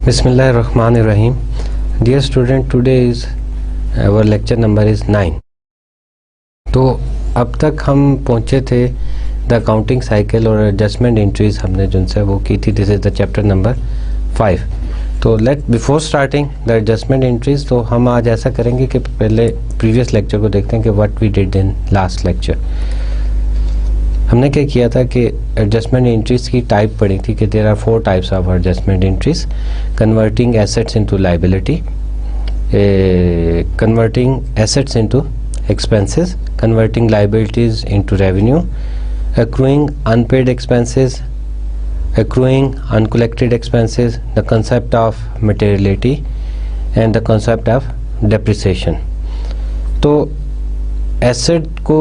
Bismillahirrahmanirrahim. Dear student, today is our lecture number is 9. तो अब तक हम पहुँचे थे द अकाउंटिंग साइकिल और एडजस्टमेंट एंट्रीज हमने जो है वो की थी. This is the chapter number 5. तो before starting the adjustment entries, तो हम आज ऐसा करेंगे कि पहले प्रीवियस लेक्चर को देखते हैं कि what we did in last lecture. हमने क्या किया था कि एडजस्टमेंट एंट्रीज की टाइप पढ़ी थी कि there are 4 types of adjustment entries. Converting assets into liability, converting assets into expenses, converting liabilities into revenue, accruing unpaid expenses, accruing uncollected expenses, the concept of materiality and the concept of depreciation. तो asset को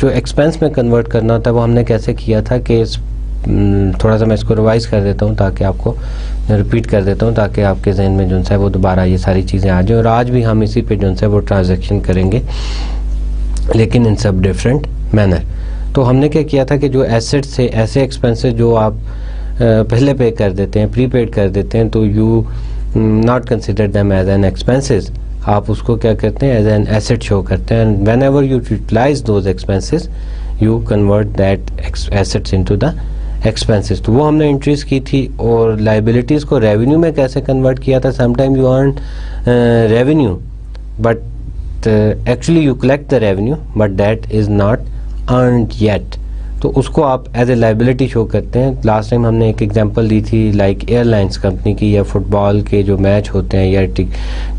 जो expense में convert करना होता है वो हमने कैसे किया था कि थोड़ा सा मैं इसको रिवाइज़ कर देता हूँ ताकि आपको रिपीट कर देता हूँ ताकि आपके जहन में जो है वो दोबारा ये सारी चीज़ें आ जाएँ. और आज भी हम इसी पे जो है वो ट्रांजैक्शन करेंगे लेकिन इन सब डिफरेंट मैनर. तो हमने क्या किया था कि जो एसेट्स से ऐसे एक्सपेंसेस जो आप पहले पे कर देते हैं, प्रीपेड कर देते हैं, तो you not consider them as an expenses. आप उसको क्या करते हैं एज एन एसेट शो करते हैं. And whenever you utilize those expenses you convert that assets into the expenses. तो वो हमने एंट्रीज की थी. और लाइबिलिटीज़ को रेवेन्यू में कैसे कन्वर्ट किया था. Sometime you earn revenue but actually you collect the revenue but that is not earned yet, तो उसको आप एज ए लाइबिलिटी शो करते हैं. लास्ट टाइम हमने एक एग्जांपल दी थी लाइक एयरलाइंस कंपनी की, या फुटबॉल के जो मैच होते हैं या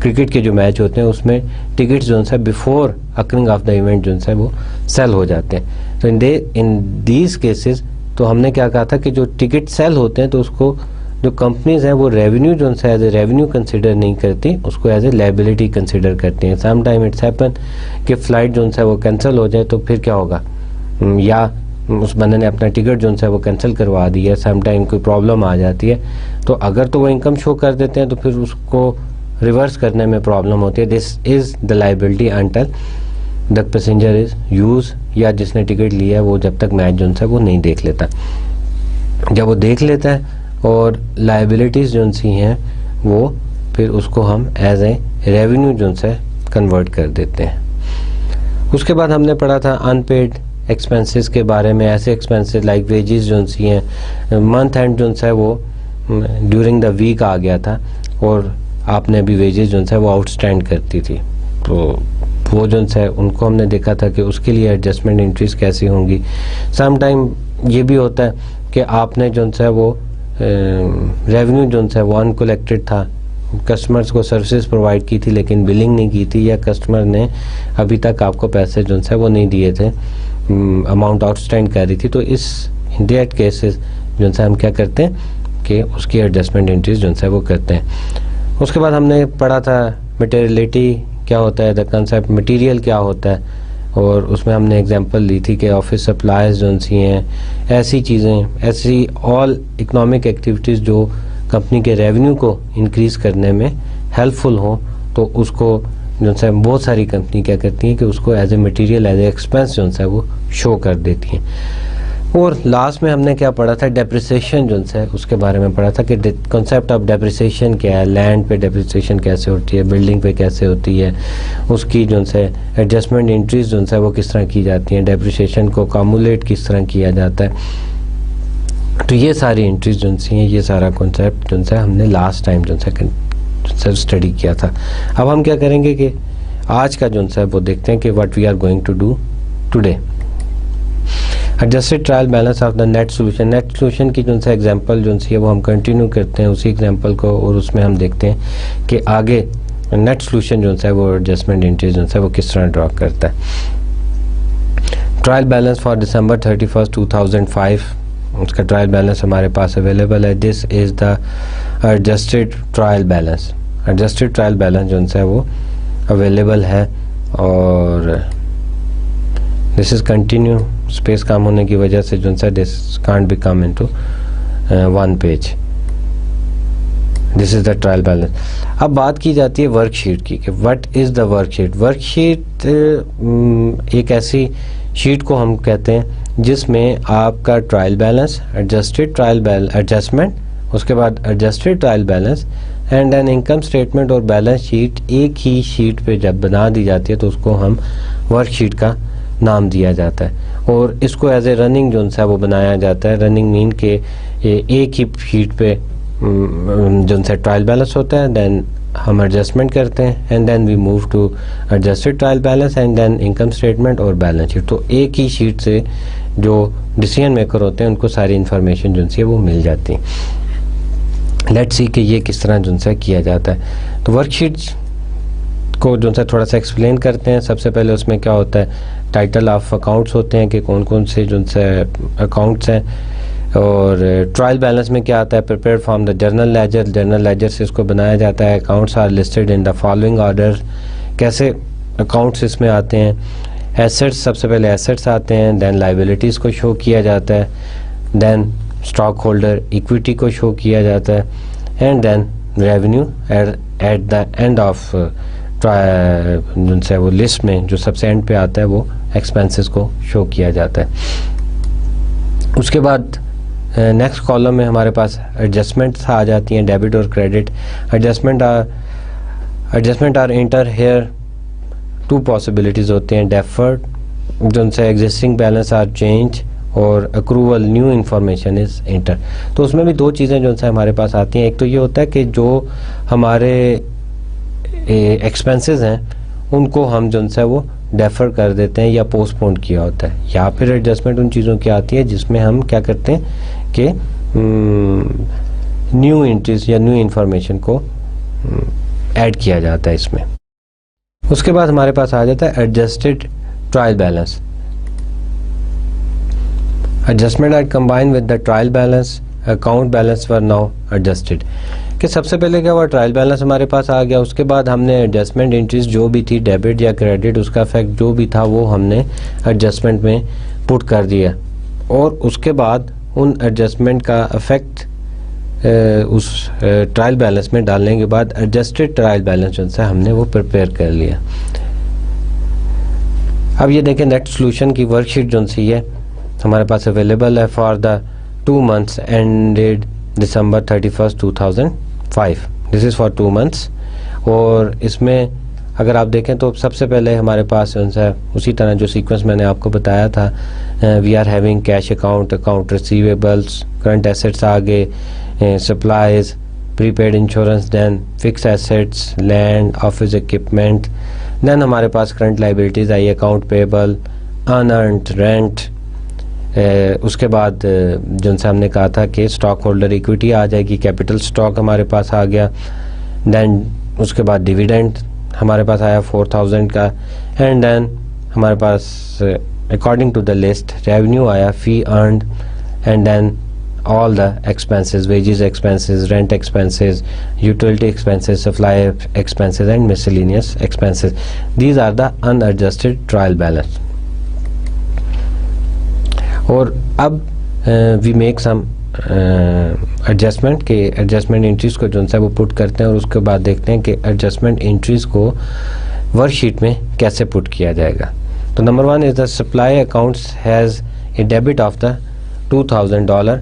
क्रिकेट के जो मैच होते हैं उसमें टिकट्स जो है before occurring of the event जो है वो सेल हो जाते हैं. तो इन दीज केसेस तो हमने क्या कहा था कि जो टिकट सेल होते हैं तो उसको जो कंपनीज हैं वो रेवेन्यू जो है एज ए रेवेन्यू कंसिडर नहीं करती, उसको एज ए लाइबिलिटी कंसिडर करती हैं. सम टाइम इट्स हैपन कि फ़्लाइट जो है वो कैंसिल हो जाए तो फिर क्या होगा, या उस बंदे ने अपना टिकट जो है वो कैंसिल करवा दी है, सम टाइम कोई प्रॉब्लम आ जाती है, तो अगर तो वो इनकम शो कर देते हैं तो फिर उसको रिवर्स करने में प्रॉब्लम होती है. This is the liability until the passenger is use, या जिसने टिकट लिया है वो जब तक मैच जो है वो नहीं देख लेता. जब वो देख लेता है और लाइबिलिटीज़ जो सी हैं वो फिर उसको हम एज ए रेवेन्यू जो है कन्वर्ट कर देते हैं. उसके बाद हमने पढ़ा था अनपेड एक्सपेंसेस के बारे में. ऐसे एक्सपेंसेस लाइक वेजेस जो सी हैं, मंथ एंड जो है वो ड्यूरिंग द वीक आ गया था और आपने अभी वेजेस जो है वो आउटस्टैंड करती थी, तो वो जो है उनको हमने देखा था कि उसके लिए एडजस्टमेंट एंट्रीज कैसी होंगी. सम टाइम ये भी होता है कि आपने जो है वो रेवेन्यू जो है वो अनकलेक्टेड था, कस्टमर्स को सर्विसेज प्रोवाइड की थी लेकिन बिलिंग नहीं की थी, या कस्टमर ने अभी तक आपको पैसे जो है वो नहीं दिए थे, अमाउंट आउटस्टैंड कर रही थी. तो इस डेट केसेस जो है हम क्या करते हैं कि उसकी एडजस्टमेंट एंट्रीज जो है वो करते हैं. उसके बाद हमने पढ़ा था मटेरियलिटी क्या होता है, द कंसेप्ट मटेरियल क्या होता है, और उसमें हमने एग्जांपल ली थी कि ऑफिस सप्लाईज जो सी हैं, ऐसी चीज़ें, ऐसी ऑल इकोनॉमिक एक्टिविटीज़ जो कंपनी के रेवेन्यू को इंक्रीज़ करने में हेल्पफुल हो, तो उसको जो है बहुत सारी कंपनी क्या करती हैं कि उसको as a material as a expense जो है वो शो कर देती हैं. और लास्ट में हमने क्या पढ़ा था, डेप्रिसिएशन जो है उसके बारे में पढ़ा था कि कॉन्सेप्ट ऑफ डेप्रिसिएशन क्या है, लैंड पे डेप्रिसिएशन कैसे होती है, बिल्डिंग पे कैसे होती है, उसकी जो है एडजस्टमेंट एंट्रीज जो है वो किस तरह की जाती हैं, डेप्रिसिएशन को कम्युलेट किस तरह किया जाता है. तो ये सारी एंट्रीज जो हैं, ये सारा कॉन्सेप्ट जो है हमने लास्ट टाइम जो है स्टडी किया था. अब हम क्या करेंगे कि आज का जो है वो देखते हैं कि what we are going to do today. Adjusted trial balance of the net solution. Net solution की जो है एग्जांपल जो है वो हम कंटिन्यू करते हैं उसी एग्जांपल को, और उसमें हम देखते हैं कि आगे नेट सोल्यूशन जो है वो एडजस्टमेंट एंट्रीज जो है वो किस तरह ड्रॉ करता है. ट्रायल बैलेंस फॉर December 31, 2005, उसका ट्रायल बैलेंस हमारे पास अवेलेबल है. This is the adjusted trial balance. Adjusted trial balance जो है वो अवेलेबल है, और दिस इज़ कंटिन्यू. स्पेस कम होने की वजह से जो है this can't be come into one page. This is the trial balance. अब बात की जाती है वर्कशीट की कि what is the worksheet. Worksheet एक ऐसी शीट को हम कहते हैं जिसमें आपका trial balance, adjusted trial balance, adjustment उसके बाद adjusted trial balance and then income statement और बैलेंस शीट एक ही शीट पे जब बना दी जाती है तो उसको हम वर्कशीट का नाम दिया जाता है और इसको एज ए रनिंग जो है वो बनाया जाता है। रनिंग मीन के एक ही शीट पे जो है ट्रायल बैलेंस होता है, देन हम एडजस्टमेंट करते हैं and then we move to adjusted trial balance and then income statement और बैलेंस शीट। तो एक ही शीट से जो डिसीजन मेकर होते हैं उनको सारी इन्फॉर्मेशन जो है वो मिल जाती है। लेट्स सी कि ये किस तरह जो है किया जाता है। तो वर्कशीट को जो है थोड़ा सा एक्सप्लेन करते हैं। सबसे पहले उसमें क्या होता है, टाइटल ऑफ अकाउंट्स होते हैं कि कौन कौन से जो है अकाउंट्स हैं, और ट्रायल बैलेंस में क्या आता है, prepare from the journal ledger, journal ledger से इसको बनाया जाता है। Accounts are listed in the following order, कैसे अकाउंट्स इसमें आते हैं। एसेट्स, सबसे पहले एसेट्स आते हैं, देन लाइबिलिटीज़ को शो किया जाता है, देन स्टॉक होल्डर इक्विटी को शो किया जाता है and then revenue at the end of जो वो लिस्ट में जो सबसे एंड पे आता है वो एक्सपेंसेस को शो किया जाता है। उसके बाद नेक्स्ट कॉलम में हमारे पास एडजस्टमेंट्स आ जाती हैं, डेबिट और credit. Adjustment are enter here two possibilities होते हैं, डेफर्ड जो उनसे एग्जिस्टिंग बैलेंस आर चेंज और accrual new information is enter. तो उसमें भी दो चीज़ें जो उनसे हमारे पास आती हैं। एक तो ये होता है कि जो हमारे एक्सपेंसेस हैं उनको हम जो है वो डेफर कर देते हैं या पोस्टपोन किया होता है, या फिर एडजस्टमेंट उन चीज़ों की आती है जिसमें हम क्या करते हैं कि न्यू एंट्रीज या न्यू इन्फॉर्मेशन को ऐड किया जाता है इसमें। उसके बाद हमारे पास आ जाता है adjusted trial balance. Adjustment are combined with the trial balance, account balance were now adjusted. कि सबसे पहले क्या हुआ, ट्रायल बैलेंस हमारे पास आ गया, उसके बाद हमने एडजस्टमेंट एंट्रीज जो भी थी डेबिट या क्रेडिट उसका इफेक्ट जो भी था वो हमने एडजस्टमेंट में पुट कर दिया, और उसके बाद उन एडजस्टमेंट का इफेक्ट उस ट्रायल बैलेंस में डालने के बाद एडजस्टेड ट्रायल बैलेंस जो है हमने वो प्रिपेयर कर लिया। अब ये देखें नेट सोल्यूशन की वर्कशीट जो सी है हमारे पास अवेलेबल है for the 2 months ended December 31st 2005। This is for 2 months। और इसमें अगर आप देखें तो सबसे पहले हमारे पास उसी तरह जो सीक्वेंस मैंने आपको बताया था, we are having cash account, account receivables, current assets आ गए, supplies, prepaid insurance, then fix assets, land, office equipment, then हमारे पास करंट लाइबिलिटीज़ आई, अकाउंट पेबल, अनअर्न्ड रेंट। उसके बाद जो हमने कहा था कि स्टॉक होल्डर इक्विटी आ जाएगी, कैपिटल स्टॉक हमारे पास आ गया, देन उसके बाद डिविडेंड हमारे पास आया 4000 का, एंड देन हमारे पास according to the list revenue आया, fee earned, and then all the expenses, wages expenses, rent expenses, utility expenses, supply expenses and miscellaneous expenses. These are the unadjusted trial balance. और अब we make some adjustment के adjustment entries को जो है वो put करते हैं, और उसके बाद देखते हैं कि adjustment entries को वर्कशीट में कैसे पुट किया जाएगा। तो number 1 is the supply accounts has a debit of the $2000.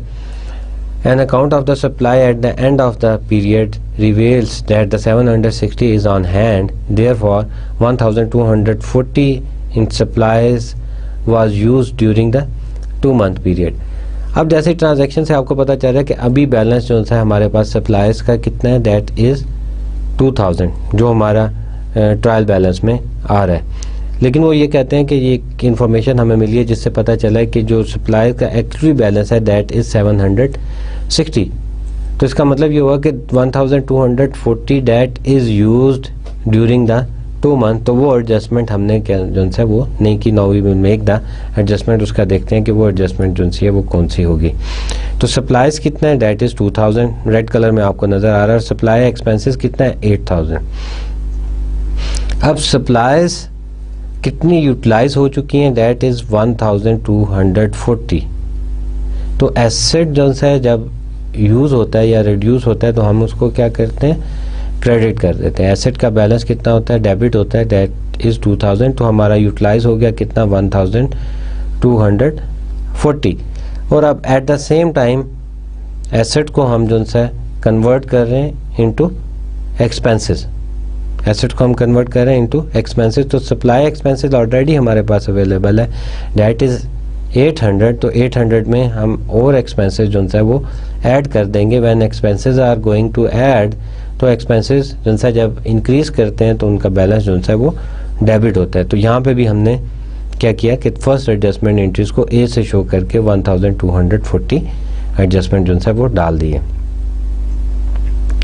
An account of the supply at the end of the period reveals that the 760 is on hand. Therefore, 1240 in supplies was used during the 2-month period. अब जैसे transaction से आपको पता चल रहा है कि अभी बैलेंस जो है हमारे पास सप्लाईज का कितना है, दैट इज़ 2000 जो हमारा ट्रायल बैलेंस में आ रहा है। लेकिन वो ये कहते हैं कि ये इन्फॉर्मेशन हमें मिली है जिससे पता चला है कि जो सप्लाई का एक्चुअली बैलेंस है दैट इज़ 760। तो इसका मतलब ये हुआ कि 1240 that is used during the 2 month। तो वो एडजस्टमेंट हमने क्या जो है वो नहीं की, now we will make the adjustment. उसका देखते हैं कि वो एडजस्टमेंट जो है वो कौन सी होगी। तो सप्लाईज कितना है, दैट इज़ 2000, रेड कलर में आपको नज़र आ रहा है। सप्लाई एक्सपेंसेस कितना है, 8000। अब सप्लाईज कितनी यूटिलाइज हो चुकी हैं, दैट इज़ 1240। तो एसेट जो है जब यूज़ होता है या रिड्यूस होता है तो हम उसको क्या करते हैं, क्रेडिट कर देते हैं। एसेट का बैलेंस कितना होता है, डेबिट होता है, दैट इज़ 2000। तो हमारा यूटिलाइज हो गया कितना, 1240। और अब at the same time asset को हम जो सा कन्वर्ट कर रहे हैं इनटू एक्सपेंसेस, एसेट को हम कन्वर्ट कर रहे हैं इनटू एक्सपेंसेस। तो सप्लाई एक्सपेंसेस ऑलरेडी हमारे पास अवेलेबल है, दैट इज़ 800। तो 800 में हम और एक्सपेंसेस जो है वो ऐड कर देंगे। When expenses are going to add, तो एक्सपेंसेस जो है जब इंक्रीज करते हैं तो उनका बैलेंस जो है वो डेबिट होता है। तो यहाँ पे भी हमने क्या किया कि फर्स्ट एडजस्टमेंट एंट्रीज को ए से शो करके 1240 एडजस्टमेंट जो है वो डाल दिए।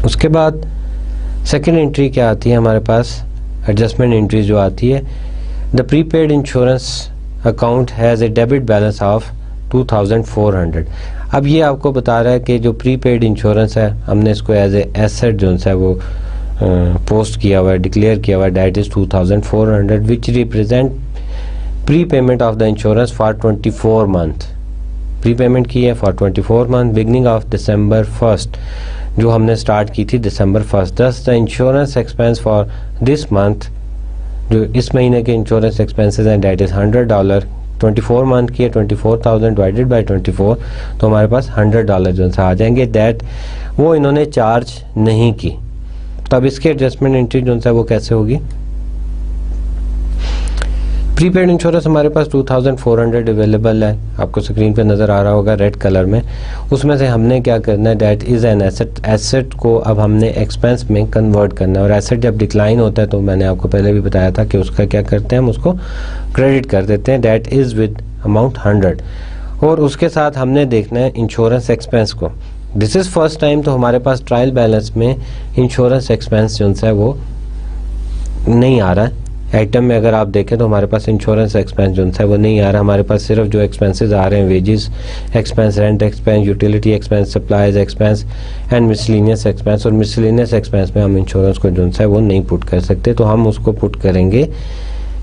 उसके बाद सेकेंड एंट्री क्या आती है हमारे पास, एडजस्टमेंट एंट्री जो आती है, the prepaid insurance account has a debit balance of 2400। अब ये आपको बता रहा है कि जो प्रीपेड इंश्योरेंस है हमने इसको एज ए एसेट जो है वो पोस्ट किया हुआ है, डिक्लेयर किया हुआ है, that is 2400 which represent pre payment of the insurance for 24 month. Pre payment की है for 24 month beginning of December 1st, जो हमने स्टार्ट की थी दिसंबर 1st। दस the insurance expense for this month, जो इस महीने के इंश्योरेंस एक्सपेंसेस हैं, दैट इज़ $100। 24 मंथ की है, 24,000 डिवाइडेड बाई 24, तो हमारे पास $100 जो आ जाएंगे। दैट वो इन्होंने चार्ज नहीं की। तो अब इसकी एडजस्टमेंट एंट्री जो है वो कैसे होगी, प्रीपेड इंश्योरेंस हमारे पास 2400 अवेलेबल है, आपको स्क्रीन पे नज़र आ रहा होगा रेड कलर में। उसमें से हमने क्या करना है, that is an asset, asset को अब हमने एक्सपेंस में कन्वर्ट करना है। और एसेट जब डिक्लाइन होता है तो मैंने आपको पहले भी बताया था कि उसका क्या करते हैं, हम उसको क्रेडिट कर देते हैं, दैट इज़ विद अमाउंट 100। और उसके साथ हमने देखना है इंश्योरेंस एक्सपेंस को। दिस इज़ फर्स्ट टाइम, तो हमारे पास ट्रायल बैलेंस में इंश्योरेंस एक्सपेंस जो है वो नहीं आ रहा है। आइटम में अगर आप देखें तो हमारे पास इंश्योरेंस एक्सपेंस जो है वो नहीं आ रहा। हमारे पास सिर्फ जो एक्सपेंसेस आ रहे हैं, wages expense, rent expense, utility expense, supplies expense and miscellaneous expense. और मिसलेनियस एक्सपेंस में हम इंश्योरेंस को जो है वो नहीं पुट कर सकते, तो हम उसको पुट करेंगे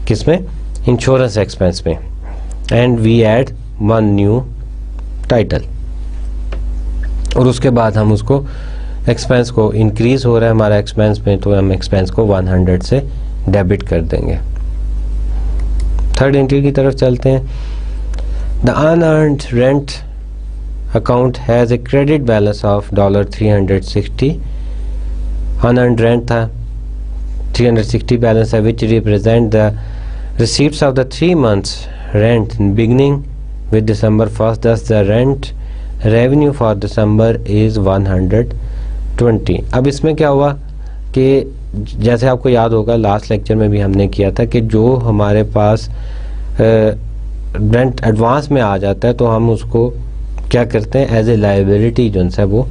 किस में, इंश्योरेंस एक्सपेंस में। And we add one new title, और उसके बाद हम उसको एक्सपेंस को इंक्रीज हो रहा है हमारा एक्सपेंस में, तो हम एक्सपेंस को 100 से डेबिट कर देंगे। थर्ड एंट्री की तरफ चलते हैं। The unearned rent account has a credit balance of $360। Unearned rent था 360 बैलेंस है, which represent the receipts of the 3 months rent beginning with December 1st। दस the rent revenue for December is 120। अब इसमें क्या हुआ कि जैसे आपको याद होगा लास्ट लेक्चर में भी हमने किया था कि जो हमारे पास रेंट एडवांस में आ जाता है तो हम उसको क्या करते हैं, एज ए लाइबिलिटी जो है वो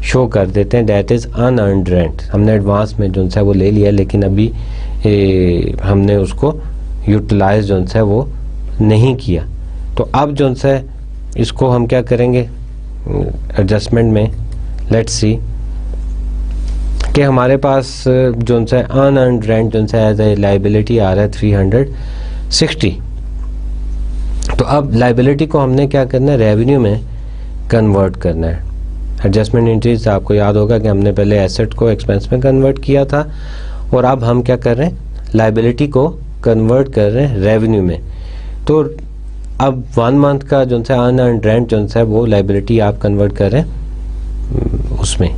शो कर देते हैं, दैट इज़ अनअर्न्ड रेंट। हमने एडवांस में जो है वो ले लिया, लेकिन अभी हमने उसको यूटिलाइज जो है वो नहीं किया। तो अब जो है इसको हम क्या करेंगे एडजस्टमेंट में, लेट्स सी कि हमारे पास जो है अनअर्न्ड रेंट जो है एज ए लाइबिलिटी आ रहा है 360। तो अब लाइबिलिटी को हमने क्या करना है, रेवेन्यू में कन्वर्ट करना है। एडजस्टमेंट एंट्रीज आपको याद होगा कि हमने पहले एसेट को एक्सपेंस में कन्वर्ट किया था, और अब हम क्या कर रहे हैं, लाइबिलिटी को कन्वर्ट कर रहे हैं रेवेन्यू में। तो अब 1 month का जो है अनअर्न्ड रेंट जो है वो लाइबिलिटी आप कन्वर्ट कर रहे हैं उसमें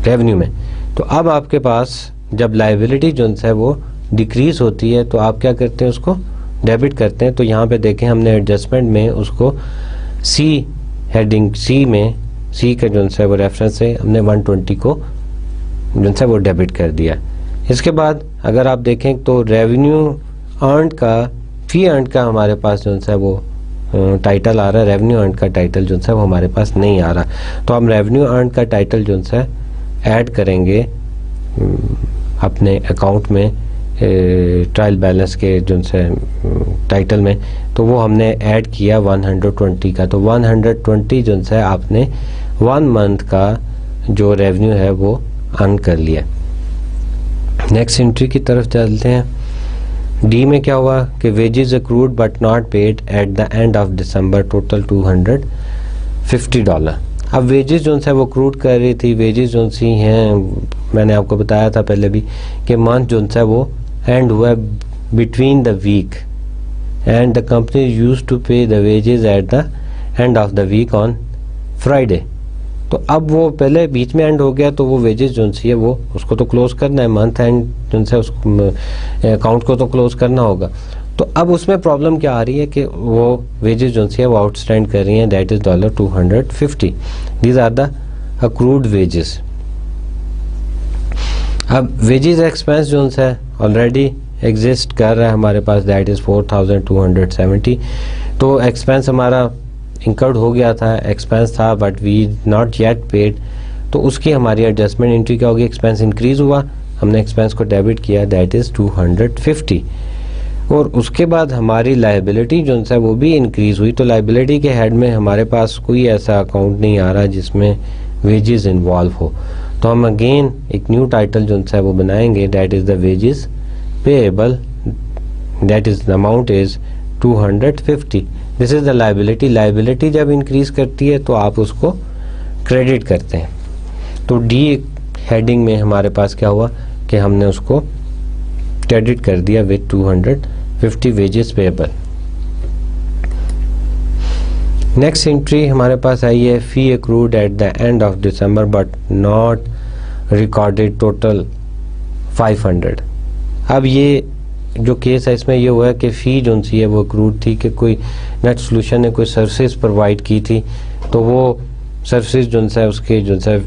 रेवेन्यू में। तो अब आपके पास जब लाइबिलिटी जो है वो डिक्रीज होती है तो आप क्या करते हैं, उसको डेबिट करते हैं। तो यहाँ पे देखें हमने एडजस्टमेंट में उसको सी हेडिंग सी में, सी का जो है वो रेफरेंस से हमने 120 को जो है वो डेबिट कर दिया। इसके बाद अगर आप देखें तो रेवेन्यू अर्न्ड का, फी अर्न्ड का हमारे पास जो है वो टाइटल आ रहा है, रेवेन्यू अर्न्ड का टाइटल जो है वो हमारे पास नहीं आ रहा। तो हम रेवेन्यू अर्न्ड का टाइटल जो है ऐड करेंगे अपने अकाउंट में ट्रायल बैलेंस के जो है टाइटल में। तो वो हमने ऐड किया 120 का। तो 120 जो है आपने 1 month का जो रेवेन्यू है वो अर्न कर लिया। नेक्स्ट एंट्री की तरफ चलते हैं। डी में क्या हुआ कि wages accrued but not paid eight the end of December, total $250। अब वेजेस जो है वो अक्रूड कर रही थी, वेजेस जो सी हैं मैंने आपको बताया था पहले भी कि मंथ जो है वो एंड हुआ between the week and the company used to pay the wages at the end of the week on Friday. तो अब वो पहले बीच में एंड हो गया, तो वो वेजेस जो सी है वो उसको तो क्लोज करना है, मंथ एंड जो है उसको अकाउंट को तो क्लोज करना होगा। तो अब उसमें प्रॉब्लम क्या आ रही है कि वो वेजेस जो सी है वो आउटस्टैंड कर रही हैं, that is $250। These are the accrued wages. अब वेजेस एक्सपेंस जो है ऑलरेडी एग्जिस्ट कर रहा है हमारे पास, दैट इज 4270। तो एक्सपेंस हमारा इंकर्ड हो गया था, एक्सपेंस था but we not yet paid, तो उसकी हमारी एडजस्टमेंट एंट्री क्या होगी, एक्सपेंस इंक्रीज हुआ, हमने एक्सपेंस को डेबिट किया, दैट इज 250। और उसके बाद हमारी लायबिलिटी जो है वो भी इंक्रीज हुई। तो लायबिलिटी के हेड में हमारे पास कोई ऐसा अकाउंट नहीं आ रहा जिसमें वेजेस इन्वॉल्व हो, तो हम अगेन एक न्यू टाइटल जो है वो बनाएंगे, that is the wages payable, that is the amount is 250। This is the liability. Liability जब इंक्रीज करती है तो आप उसको क्रेडिट करते हैं। तो डी हेडिंग में हमारे पास क्या हुआ कि हमने उसको क्रेडिट कर दिया with 250 wages payable. Next entry हमारे पास आई है, fee accrued at the end of December but not recorded, total 500। अब ये जो केस है इसमें ये हुआ है कि फ़ी जो सी है वो एक्रूड थी कि कोई नेट सोल्यूशन ने कोई सर्विसेज प्रोवाइड की थी, तो वो सर्विसेज जो है उसके जो है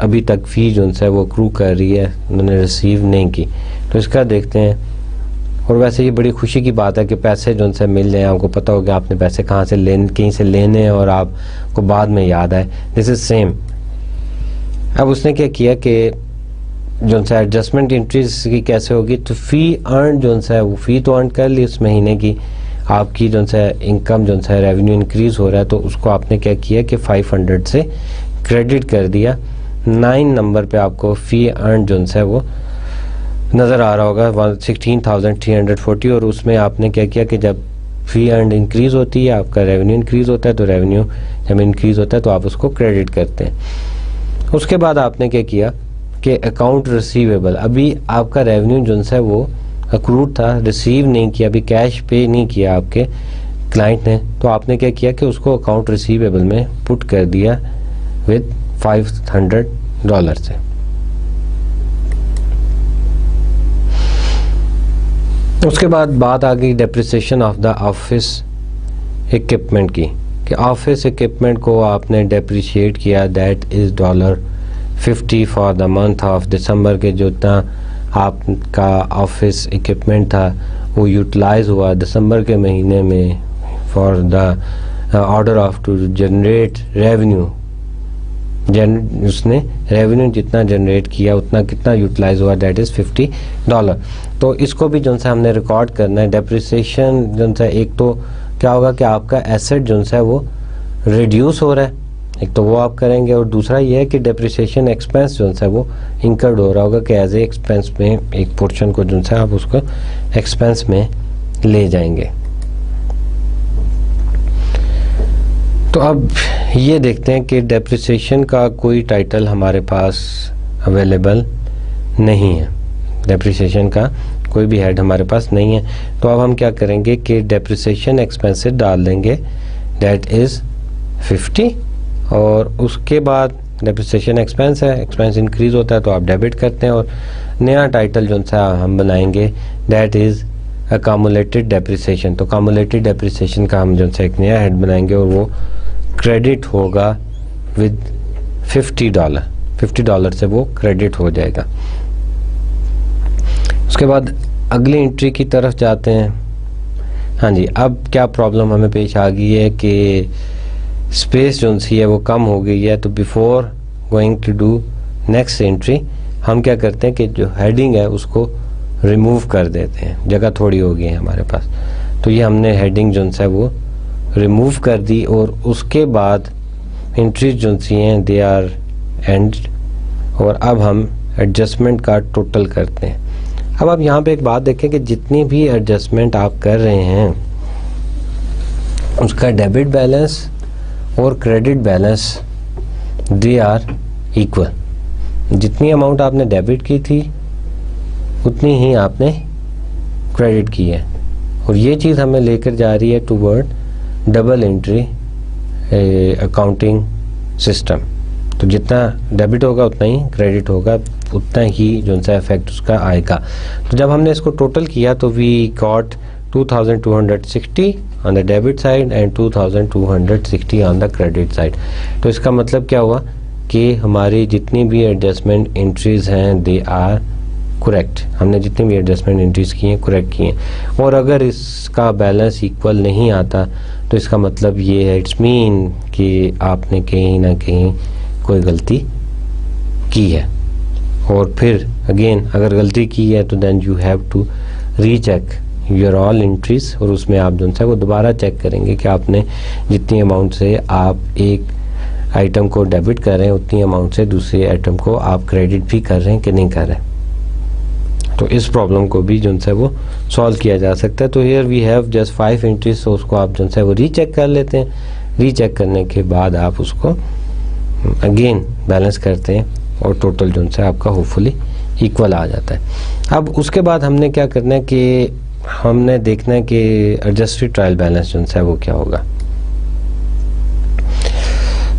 अभी तक फ़ी जो है वो एक्रू कर रही है, उन्होंने रिसीव नहीं की। तो इसका देखते हैं। और वैसे ये बड़ी खुशी की बात है कि पैसे जो है मिल जाए, आपको पता होगा आपने पैसे कहाँ से कहीं से लेने हैं और आपको बाद में याद आए, दिस इज सेम। अब उसने क्या किया कि जो है एडजस्टमेंट एंट्रीज की कैसे होगी, तो फ़ी अर्न जो है वो फ़ी तो अर्न कर ली उस महीने की, आपकी जो है इनकम जो है रेवेन्यू इंक्रीज़ हो रहा है, तो उसको आपने क्या किया कि 500 से क्रेडिट कर दिया। 9 नंबर पे आपको फ़ी अर्न जो है वो नज़र आ रहा होगा 16,340, और उसमें आपने क्या किया कि जब फ़ी अर्न इंक्रीज़ होती है आपका रेवेन्यू इंक्रीज़ होता है, तो रेवेन्यू जब इंक्रीज़ होता है तो आप उसको क्रेडिट करते हैं। उसके बाद आपने क्या किया कि अकाउंट रिसीवेबल, अभी आपका रेवेन्यू जो है वो अक्रूड था, रिसीव नहीं किया, अभी कैश पे नहीं किया आपके क्लाइंट ने, तो आपने क्या किया कि उसको अकाउंट रिसीवेबल में पुट कर दिया विद $500 से। उसके बाद बात आ गई depreciation of the office equipment की, कि ऑफिस इक्विपमेंट को आपने डेप्रिशिएट किया, that is $50 for the month of December के जो था आपका ऑफिस इक्विपमेंट था वो यूटिलाइज हुआ दिसंबर के महीने में for the order of to generate revenue. उसने रेवेन्यू जितना जनरेट किया उतना कितना यूटिलाइज हुआ, दैट इज़ $50। तो इसको भी जो है हमने रिकॉर्ड करना है। डेप्रिसिएशन जो है एक तो क्या होगा कि आपका एसेट जो है वो रिड्यूस हो रहा है, एक तो वो आप करेंगे, और दूसरा ये है कि डेप्रिसिएशन एक्सपेंस जो है वो इंकर्ड हो रहा होगा कि एज ए एक्सपेंस में एक पोर्शन को जो है आप उसको एक्सपेंस में ले जाएंगे। तो अब ये देखते हैं कि डेप्रिसिएशन का कोई टाइटल हमारे पास अवेलेबल नहीं है, डेप्रिसिएशन का कोई भी हेड हमारे पास नहीं है। तो अब हम क्या करेंगे कि डेप्रिसिएशन एक्सपेंसेस डाल देंगे, दैट इज़ 50, और उसके बाद डेप्रिसिएशन एक्सपेंस है, एक्सपेंस इंक्रीज होता है तो आप डेबिट करते हैं, और नया टाइटल जो सा हम बनाएंगे दैट इज़ अकामुलेटेड डेप्रिसिएशन। तो अकामुलेटेड डेप्रिसिएशन का हम जो सा एक नया हेड बनाएंगे और वो क्रेडिट होगा विद $50 से वो क्रेडिट हो जाएगा। उसके बाद अगली एंट्री की तरफ जाते हैं। हाँ जी, अब क्या प्रॉब्लम हमें पेश आ गई है कि स्पेस जो सी है वो कम हो गई है, तो before going to do next entry हम क्या करते हैं कि जो हेडिंग है उसको रिमूव कर देते हैं, जगह थोड़ी हो गई है हमारे पास। तो ये हमने हेडिंग जो है वो रिमूव कर दी, और उसके बाद एंट्रीज जो सी हैं दे आर एंड, और अब हम एडजस्टमेंट का टोटल करते हैं। अब आप यहाँ पे एक बात देखें कि जितनी भी एडजस्टमेंट आप कर रहे हैं उसका डेबिट बैलेंस और credit balance they are equal. जितनी अमाउंट आपने डेबिट की थी उतनी ही आपने क्रेडिट की है, और ये चीज़ हमें लेकर जा रही है toward double entry accounting system. तो तो जितना डेबिट होगा उतना ही क्रेडिट होगा, उतना ही जो सा इफेक्ट उसका आएगा। तो जब हमने इसको टोटल किया तो we got 2260 on the debit side and 2260 on the credit side. तो इसका मतलब क्या हुआ कि हमारी जितनी भी एडजस्टमेंट एंट्रीज हैं दे आर करेक्ट, हमने जितनी भी एडजस्टमेंट एंट्रीज की हैं करेक्ट की हैं। और अगर इसका बैलेंस इक्वल नहीं आता तो इसका मतलब ये है, इट्स मीन कि आपने कहीं ना कहीं कोई गलती की है। और फिर अगेन अगर गलती की है तो then you have to recheck your all entries, और उसमें आप जो है वो दोबारा चेक करेंगे कि आपने जितनी अमाउंट से आप एक आइटम को डेबिट कर रहे हैं उतनी अमाउंट से दूसरे आइटम को आप क्रेडिट भी कर रहे हैं कि नहीं कर रहे हैं। तो इस प्रॉब्लम को भी जो है वो सॉल्व किया जा सकता है। तो here we have just 5 entries, तो उसको आप जो है वो रीचेक कर लेते हैं। रीचेक करने के बाद आप उसको अगेन बैलेंस करते हैं और टोटल जो है आपका होपफुली इक्वल आ जाता है। अब उसके बाद हमने क्या करना है कि हमने देखना है कि एडजस्टेड ट्रायल बैलेंस जो है वो क्या होगा।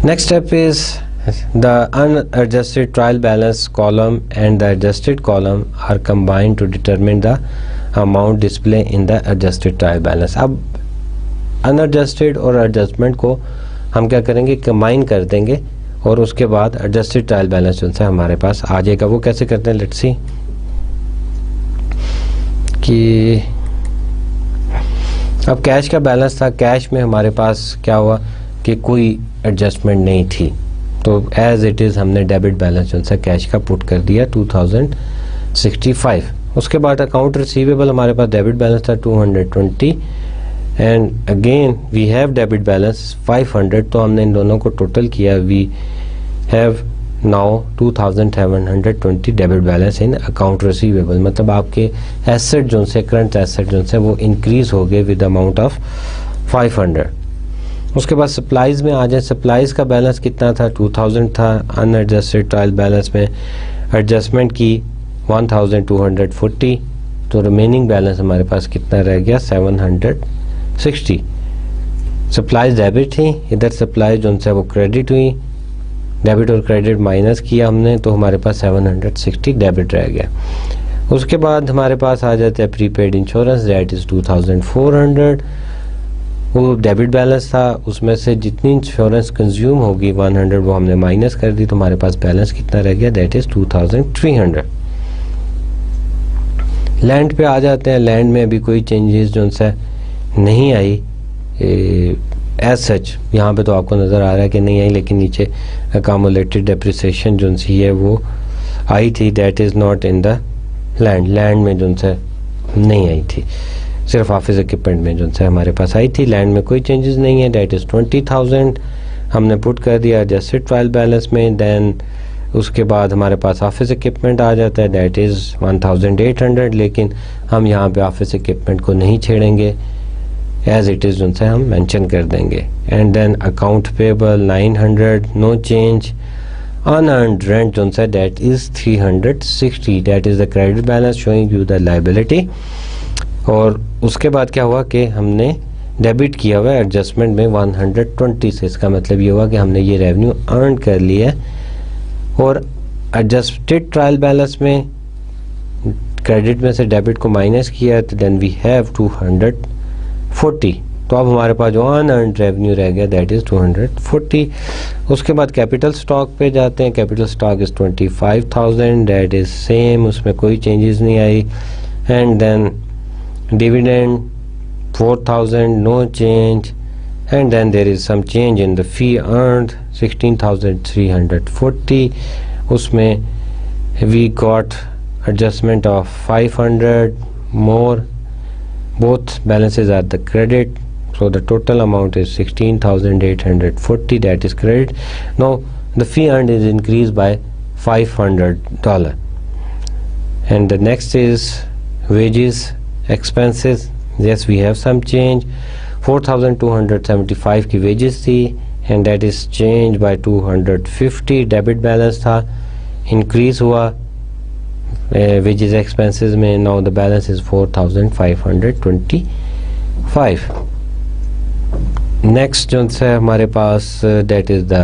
Next step is the unadjusted trial balance column and the adjusted column are combined to determine the amount display in the adjusted trial balance। अब unadjusted और adjustment को हम क्या करेंगे, कंबाइन कर देंगे और उसके बाद adjusted trial balance जो है हमारे पास आ जाएगा। वो कैसे करते हैं, लेट्स सी कि अब कैश का बैलेंस था, कैश में हमारे पास क्या हुआ कि कोई एडजस्टमेंट नहीं थी, तो एज इट इज़ हमने डेबिट बैलेंस जो है कैश का पुट कर दिया 2065। उसके बाद अकाउंट रिसीवेबल हमारे पास डेबिट बैलेंस था 220 and again we have debit balance 500, तो हमने इन दोनों को टोटल किया, we have now 2720 debit balance in account receivable. मतलब आपके एसेट जो से करंट एसेट जो है वो इंक्रीज हो गए विद अमाउंट ऑफ 500। उसके बाद सप्लाईज में आ जाए, सप्लाईज का बैलेंस कितना था, 2000 था। अनएडजस्टेड ट्रायल बैलेंस में एडजस्टमेंट की 1240, तो रिमेनिंग बैलेंस हमारे पास कितना रह गया 760। सप्लाईज डेबिट थी, इधर सप्लाई जो है वो क्रेडिट हुई, डेबिट और क्रेडिट माइनस किया हमने, तो हमारे पास 760 डेबिट रह गया। उसके बाद हमारे पास आ जाता है प्रीपेड इंश्योरेंस, दैट इज़ 2400। वो डेबिट बैलेंस था, उसमें से जितनी इंश्योरेंस कंज्यूम होगी 100 वो हमने माइनस कर दी, तो हमारे पास बैलेंस कितना रह गया, दैट इज़ 2300। लैंड पे आ जाते हैं, लैंड में अभी कोई चेंजेस जो है नहीं आई एज सच, यहाँ पे तो आपको नज़र आ रहा है कि नहीं आई, लेकिन नीचे अकामुलेटेड डेप्रिसिएशन जो सी है वो आई थी, that is not in the land. Land में जो है नहीं आई थी, सिर्फ ऑफिस इक्विपमेंट में जो है हमारे पास आई थी। लैंड में कोई चेंजेस नहीं है, दैट इज़ 20,000 हमने पुट कर दिया एडजस्टेड ट्रायल बैलेंस में। देन उसके बाद हमारे पास ऑफिस इक्विपमेंट आ जाता है, दैट इज़ 1800, लेकिन हम यहाँ पे ऑफिस इक्विपमेंट को नहीं छेड़ेंगे, एज इट इज़ जो है हम मेंशन कर देंगे। And then account payable 900, no change. Unearned rent जो है that is 360, that is the credit balance showing you the liability. और उसके बाद क्या हुआ कि हमने डेबिट किया हुआ है एडजस्टमेंट में 120 से, इसका मतलब ये हुआ कि हमने ये रेवेन्यू अर्न कर लिया है। और एडजस्टेड ट्रायल बैलेंस में क्रेडिट में से डेबिट को माइनस किया, तो देन वी हैव 240, तो अब हमारे पास जो अनअर्न्ड रेवेन्यू रह गया दैट इज़ 240। उसके बाद कैपिटल स्टॉक पे जाते हैं, capital stock is 25,000, that is same, उसमें कोई चेंजेस नहीं आई। And then dividend 4,000, no change. And then there is some change in the fee earned 16,340, उसमें we got adjustment of 500 more, both balances are the credit, so the total amount is 16,840, that is credit. Now the fee earned is increased by $500. And the next is wages expenses, yes we have some change, 4,275 की wages थी and that is changed by 250। Debit balance था, increase हुआ wages expenses में, now the balance is 4,525। Next जो है हमारे पास that is the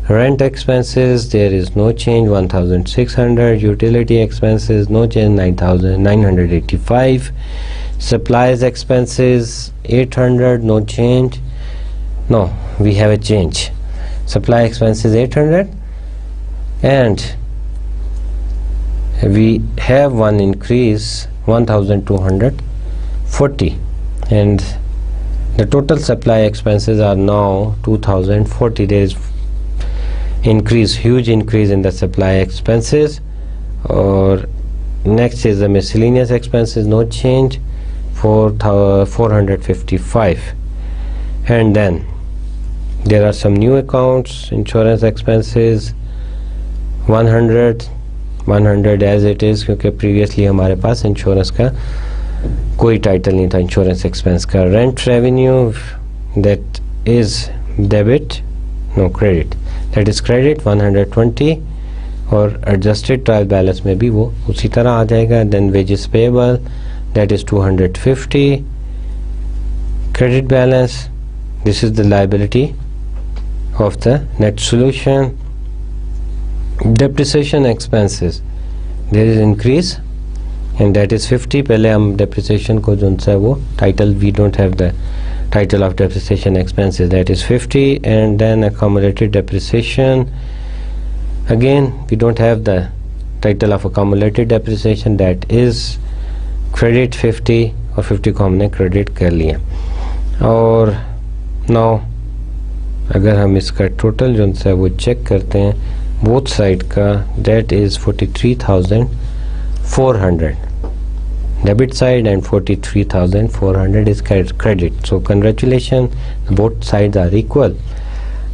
Rent expenses, there is no change, 1600. Utility expenses, no change, 9985. Supplies expenses, 800, no change. No, we have a change. Supply expenses 800, and we have one increase, 1240, and the total supply expenses are now 2040. There is increase, huge increase in the supply expenses. Or next is the miscellaneous expenses, no change, 455. And then there are some new accounts. Insurance expenses 100 as it is, क्योंकि previously हमारे पास insurance का कोई title नहीं था insurance expense का. Rent revenue, that is debit, no credit, that is credit 120. और adjusted trial balance में भी वो उसी तरह आ जाएगा. Then wages payable, that is 250. Credit balance, this is the liability of the net solution. Depreciation expenses, there is increase, and that is 50. पहले हम depreciation को जो सा वो title, we don't have the title of depreciation expenses, that is 50. And then accumulated depreciation, again we don't have the title of accumulated depreciation, that is credit 50, और 50 को हमने credit कर लिया. और now अगर हम इसका total जो सा वो check करते हैं both side का, that is 43,400 debit side and 43,400 is credit. So congratulations, both sides are equal,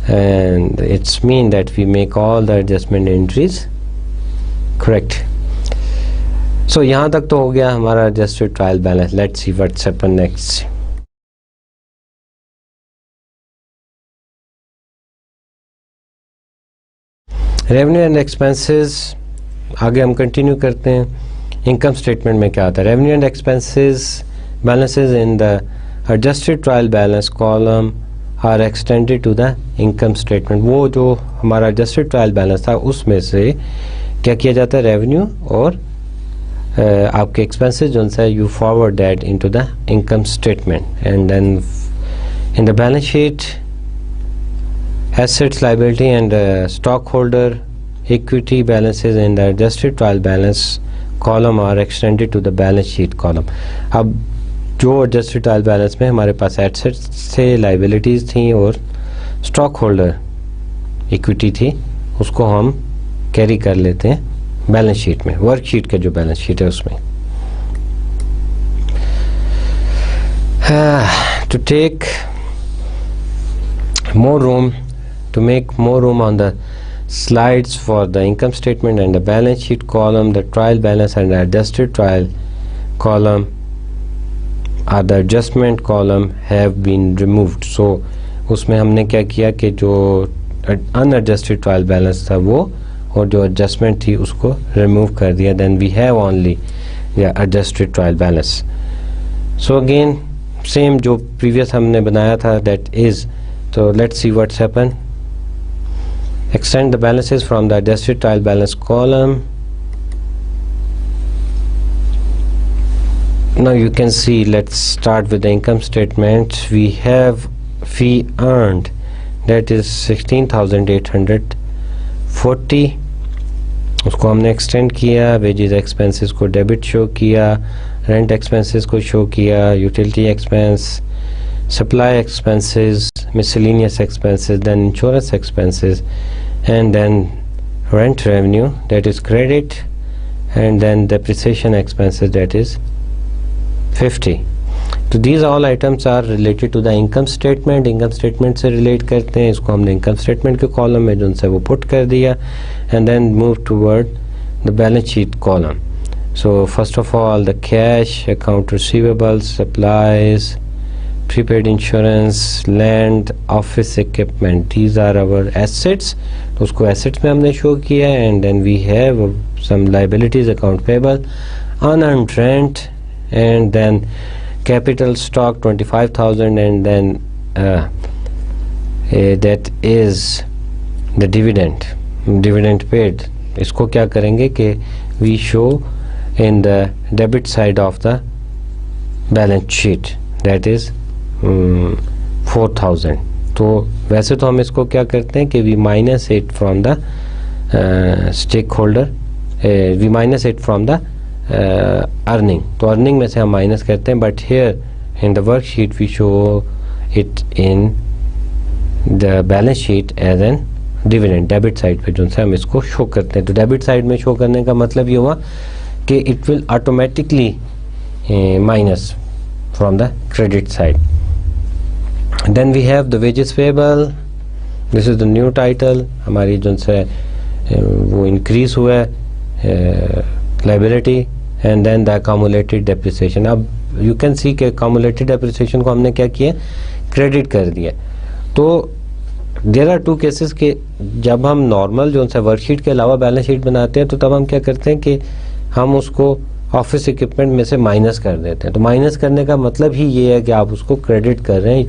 and it's mean that we make all the adjustment entries correct. So यहाँ तक तो हो गया हमारा adjusted trial balance. Let's see what's happen next. Revenue and expenses, आगे हम continue करते हैं. इनकम स्टेटमेंट में क्या आता है? Revenue and expenses balances in the adjusted trial balance column are extended to the income statement. वो जो हमारा adjusted trial balance था उसमें से क्या किया जाता है? रेवेन्यू और आपके एक्सपेंसेस जो है you forward that into the income statement, and then in the balance sheet assets, liability and stockholder equity balances in the adjusted trial balance column are extended to the balance sheet column. अब जो adjusted trial balance में हमारे पास assets थे, liabilities थी और stockholder equity थी, उसको हम कैरी कर लेते हैं बैलेंस शीट में. वर्कशीट का जो बैलेंस शीट है उसमें to take more room, to make more room on the slides for the income statement and the balance sheet column, the trial balance and the adjusted trial column or the adjustment column have been removed. So उसमें हमने क्या किया कि जो unadjusted trial balance था वो और जो adjustment थी उसको remove कर दिया. Then we have only the adjusted trial balance. So again same जो previous हमने बनाया था, that is, so let's see what's happened. Extend the balances from the adjusted trial balance column. Now you can see, let's start with the income statement. We have fee earned, that is 16,840. उसको हमने extend किया. wages expenses को debit show किया, rent expenses को show किया, utility expense, supply expenses, miscellaneous expenses, then insurance expenses, and then rent revenue, that is credit, and then depreciation expenses, that is 50. So these all items are related to the income statement. income statement से relate करते हैं. इसको हमने income statement के column में जो उनसे वो put कर दिया, and then move toward the balance sheet column. So first of all the cash, account receivables, supplies, prepaid insurance, land, office equipment, these are our assets. तो उसको assets में हमने show किया, and then we have some liabilities, account payable, unearned rent, and then capital stock 25,000, and then that is the dividend paid, इसको क्या करेंगे कि we show in the debit side of the balance sheet, that is 4000। तो वैसे तो हम इसको क्या करते हैं कि we minus it from the stake holder, we minus it from the earning, तो अर्निंग में से हम माइनस करते हैं, but here in the worksheet we show it in the balance sheet as an dividend. Debit side पे जो है हम इसको शो करते हैं। तो डेबिट साइड में शो करने का मतलब ये हुआ कि it will automatically minus from the credit side. Then we have the wages payable, this is the new title, हमारी जो है वो इंक्रीज हुआ है liability, and then the accumulated depreciation. अब यू कैन सी कि अकोमुलेटेड डेप्रिसिएशन को हमने क्या किया, क्रेडिट कर दिया। तो देयर आर टू केसेस के जब हम नॉर्मल जो है वर्कशीट के अलावा बैलेंस शीट बनाते हैं तो तब हम क्या करते हैं कि हम उसको ऑफिस इक्विपमेंट में से माइनस कर देते हैं। तो माइनस करने का मतलब ही ये है कि आप उसको क्रेडिट कर रहे हैं,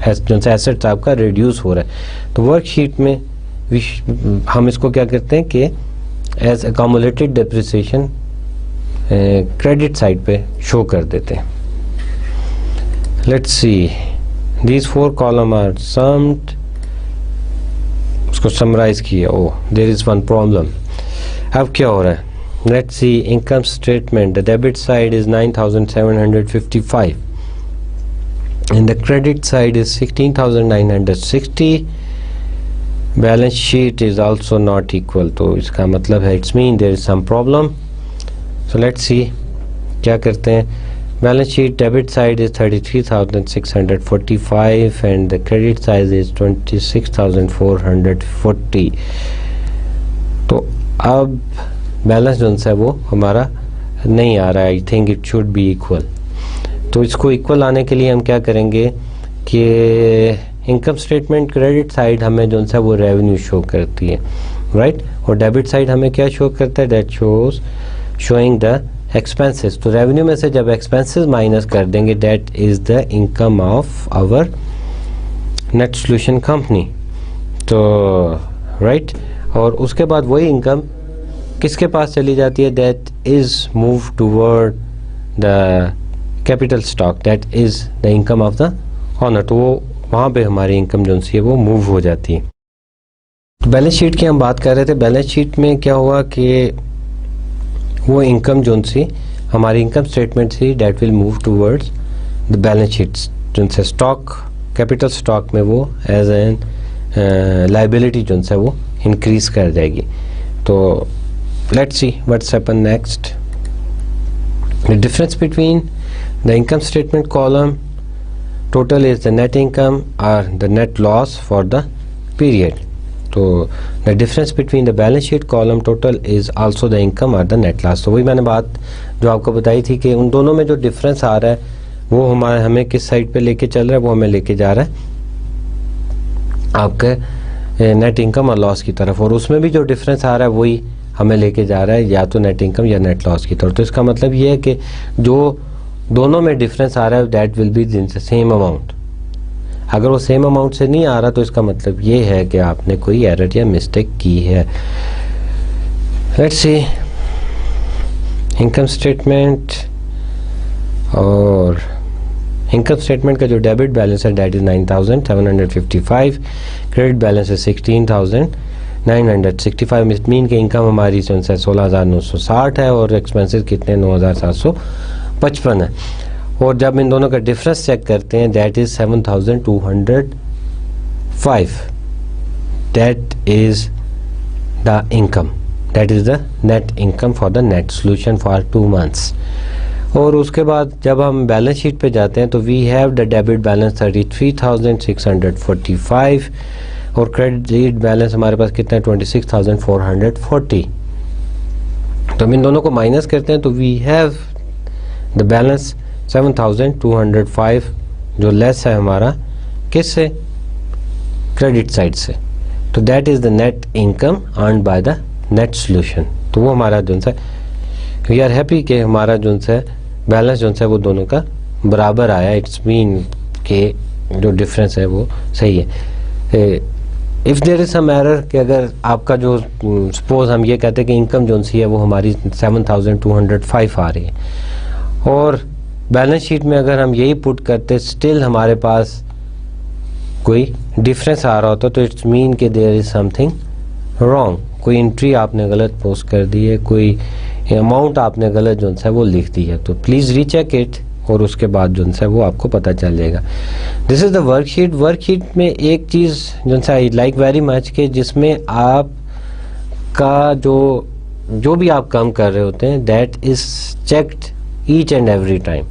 जो है एसेट्स आपका रिड्यूस हो रहा है। तो वर्कशीट में हम इसको क्या करते हैं कि as accumulated depreciation credit side पे शो कर देते हैं। Let's see, these 4 column are summed, उसको समराइज किया। Oh, there is one problem. अब क्या हो रहा है, let's see income statement, the debit side is 9755 and the credit side is 16960, balance sheet is also not equal, तो इसका मतलब है it's mean there is some problem. So let's see क्या करते हैं। Balance sheet debit side is 33,645 and the credit side is 26,440। तो अब balance जो है वो हमारा नहीं आ रहा है, I think it should be equal. तो इसको इक्वल आने के लिए हम क्या करेंगे कि इनकम स्टेटमेंट क्रेडिट साइड हमें जो है वो रेवेन्यू शो करती है, राइट, और डेबिट साइड हमें क्या शो करता है, that shows showing the expenses. तो रेवेन्यू में से जब एक्सपेंसेस माइनस कर देंगे that is the income of our net solution company. तो राइट, और उसके बाद वही इनकम किसके पास चली जाती है, that is move toward the capital stock, that is the income of the owner. तो वो वहाँ पे हमारी इनकम जो सी है वो मूव हो जाती है। तो बैलेंस शीट की हम बात कर रहे थे। बैलेंस शीट में क्या हुआ कि वो इनकम जो सी हमारी इनकम स्टेटमेंट थी that will move towards the balance sheets, जो से स्टॉक कैपिटल स्टॉक में वो एज एन लाइबिलिटी जो है वो इंक्रीज कर जाएगी। तो let's see what's happen next. The difference between the income statement column total is the net income or the net loss for the period. तो the difference between the balance sheet column total is also the income or the net loss. तो वही मैंने बात जो आपको बताई थी कि उन दोनों में जो डिफरेंस आ रहा है वो हमें किस साइड पे लेके चल रहा है, वो हमें लेके जा रहा है आपके नेट इनकम और लॉस की तरफ, और उसमें भी जो डिफरेंस आ रहा है वही हमें लेके जा रहा है या तो नेट इनकम या नेट लॉस की तरफ। तो इसका मतलब ये है कि जो दोनों में डिफरेंस आ रहा है that will be in same amount. अगर वो सेम अमाउंट से नहीं आ रहा तो इसका मतलब ये है कि आपने कोई एरर या मिस्टेक की है। लेट्स सी इनकम स्टेटमेंट, और इनकम स्टेटमेंट का जो डेबिट बैलेंस है दैट इज 9,755, क्रेडिट बैलेंस है 16,965। इट मीन कि इनकम हमारी 16,960 है और एक्सपेंसेस कितने 9,755 है। और जब इन दोनों का डिफरेंस चेक करते हैं that is 7,205, that is the income, that is the net income for the net solution for 2 months। और उसके बाद जब हम बैलेंस शीट पे जाते हैं तो we have the debit balance 33,645 और क्रेडिट बैलेंस हमारे पास कितना है 26,440। तो हम इन दोनों को माइनस करते हैं तो वी हैव द बैलेंस 7,205 जो लेस है हमारा किससे, क्रेडिट साइड से। तो that is the net income earned by the net solution. तो वो हमारा जो है वी आर हैप्पी कि हमारा जो है बैलेंस जो है वो दोनों का बराबर आया। इट्स मीन के जो डिफरेंस है वो सही है। If there is some error कि अगर आपका जो सपोज हम ये कहते हैं कि इनकम जो सी है वो हमारी 7205 आ रही है और बैलेंस शीट में अगर हम यही पुट करते स्टिल हमारे पास कोई डिफरेंस आ रहा होता तो इट्स मीन कि देयर इज समथिंग रॉन्ग, कोई एंट्री आपने गलत पोस्ट कर दी है, कोई अमाउंट आपने गलत जो है वो लिख दी है। तो प्लीज़ रीचेक इट और उसके बाद जो है वो आपको पता चल जाएगा। This is the worksheet. Worksheet में एक चीज़ जो है आई लाइक वेरी मच के जिसमें आप का जो भी आप काम कर रहे होते हैं that is checked each and every time.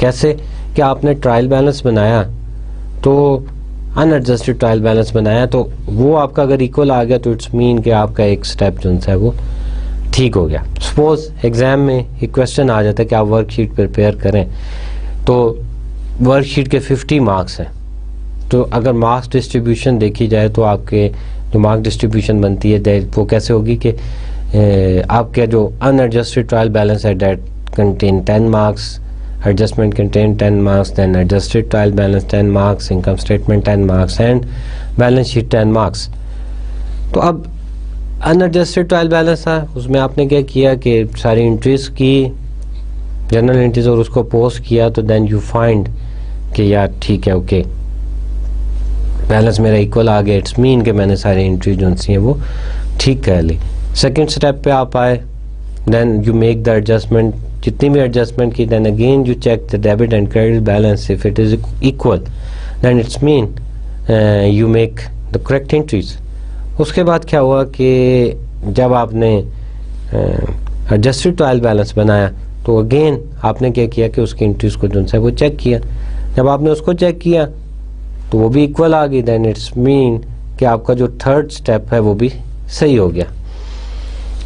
कैसे कि आपने ट्रायल बैलेंस बनाया तो अनएडजस्टेड ट्रायल बैलेंस बनाया तो वो आपका अगर इक्वल आ गया तो इट्स मीन कि आपका एक स्टेप जो है वो ठीक हो गया। सपोज एग्ज़ाम में एक क्वेश्चन आ जाता है कि आप वर्कशीट प्रिपेयर करें तो वर्कशीट के 50 मार्क्स हैं, तो अगर मार्क्स डिस्ट्रीब्यूशन देखी जाए तो आपके जो मार्क डिस्ट्रीब्यूशन बनती है वो कैसे होगी कि आपके जो अनएडजस्टेड ट्रायल बैलेंस है that contain 10 marks, adjustment contain 10 marks, then adjusted trial balance 10 marks, income statement 10 marks and balance sheet 10 marks। तो अब अनएडजस्टेड ट्रायल बैलेंस था, उसमें आपने क्या किया कि सारी एंट्रीज की जनरल एंट्रीज और उसको पोस्ट किया तो देन यू फाइंड कि यार ठीक है ओके बैलेंस मेरा इक्वल आ गया, इट्स मीन कि मैंने सारी एंट्री जो सी हैं वो ठीक कर ली। सेकेंड स्टेप पे आप आए, then you make the adjustment, जितनी भी एडजस्टमेंट की, then again you check the debit and credit balance, if it is equal then it's mean you make the correct entries. उसके बाद क्या हुआ कि जब आपने एडजस्टेड ट्रायल बैलेंस बनाया तो अगेन आपने क्या किया कि उसकी एंट्रीज को जो है वो चेक किया। जब आपने उसको चेक किया तो वो भी इक्वल आ गई, देन इट्स मीन कि आपका जो थर्ड स्टेप है वो भी सही हो गया।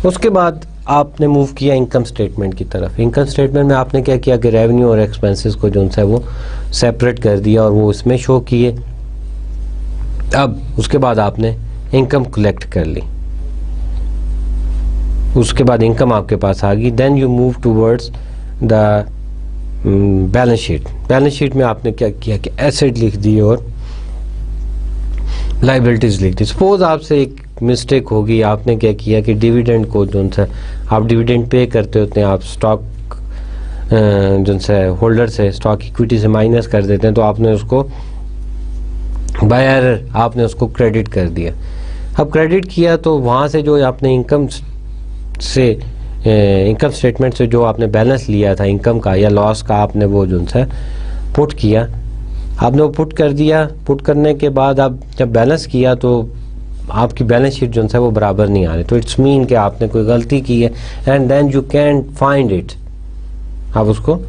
उसके बाद आपने मूव किया इनकम स्टेटमेंट की तरफ। इनकम स्टेटमेंट में आपने क्या किया कि रेवेन्यू और एक्सपेंसेस को जो है वो सेपरेट कर दिया और वो इसमें शो किए। अब उसके बाद आपने इनकम कलेक्ट कर ली, उसके बाद इनकम आपके पास आ गई, then you move towards the balance sheet. Balance sheet में आपने क्या किया कि एसेट लिख दी और लाइबिलिटीज लिख दी। सपोज आपसे एक मिस्टेक होगी, आपने क्या किया कि डिविडेंड को जो है आप डिविडेंड पे करते होते हैं, आप स्टॉक जो है होल्डर से स्टॉक इक्विटी से माइनस कर देते हैं, तो आपने उसको बाय एरर आपने उसको क्रेडिट कर दिया। अब क्रेडिट किया तो वहाँ से जो आपने इनकम से इनकम स्टेटमेंट से जो आपने बैलेंस लिया था इनकम का या लॉस का, आपने वो जो है पुट किया, आपने वो पुट कर दिया। पुट करने के बाद आप जब बैलेंस किया तो आपकी बैलेंस शीट जो है वो बराबर नहीं आ रही, तो इट्स मीन कि आपने कोई गलती की है and then you can find it, आप उसको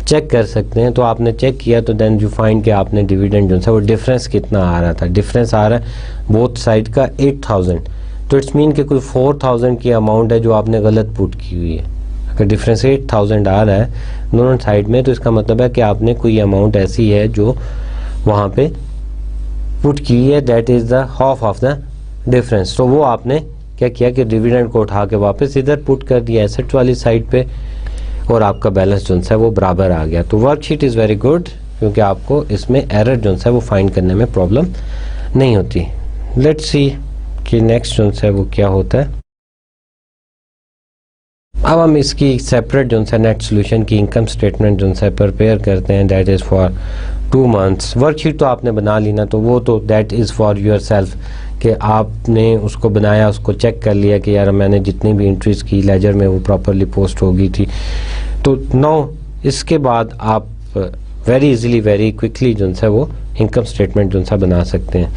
चेक कर सकते हैं। तो आपने चेक किया तो देन यू फाइंड कि आपने डिविडेंड जो है वो डिफरेंस कितना आ रहा था, डिफरेंस आ रहा है बोथ साइड का 8000, तो इट्स मीन कि कोई 4000 की अमाउंट है जो आपने गलत पुट की हुई है। अगर डिफरेंस 8000 आ रहा है दोनों साइड में तो इसका मतलब है कि आपने कोई अमाउंट ऐसी है जो वहाँ पे पुट की है, that is the half of the difference. तो वो आपने क्या किया कि डिविडेंड को उठा के वापस इधर पुट कर दिया एसेट वाली साइड पे और आपका बैलेंस जो है वो बराबर आ गया। तो वर्कशीट इज़ वेरी गुड क्योंकि आपको इसमें एरर जो है वो फाइंड करने में प्रॉब्लम नहीं होती। लेट्स सी कि नेक्स्ट जो है वो क्या होता है। अब हम इसकी सेपरेट जो है नेट सोल्यूशन की इनकम स्टेटमेंट जो है प्रिपेयर करते हैं, that is for 2 months. Worksheet तो आपने बना ली ना, तो वो तो that is for your self कि आपने उसको बनाया, उसको चेक कर लिया कि यार मैंने जितनी भी एंट्रीज की लेजर में वो प्रॉपरली पोस्ट हो गई थी। तो नाउ इसके बाद आप वेरी इजीली वेरी क्विकली जो है वो इनकम स्टेटमेंट जो है बना सकते हैं।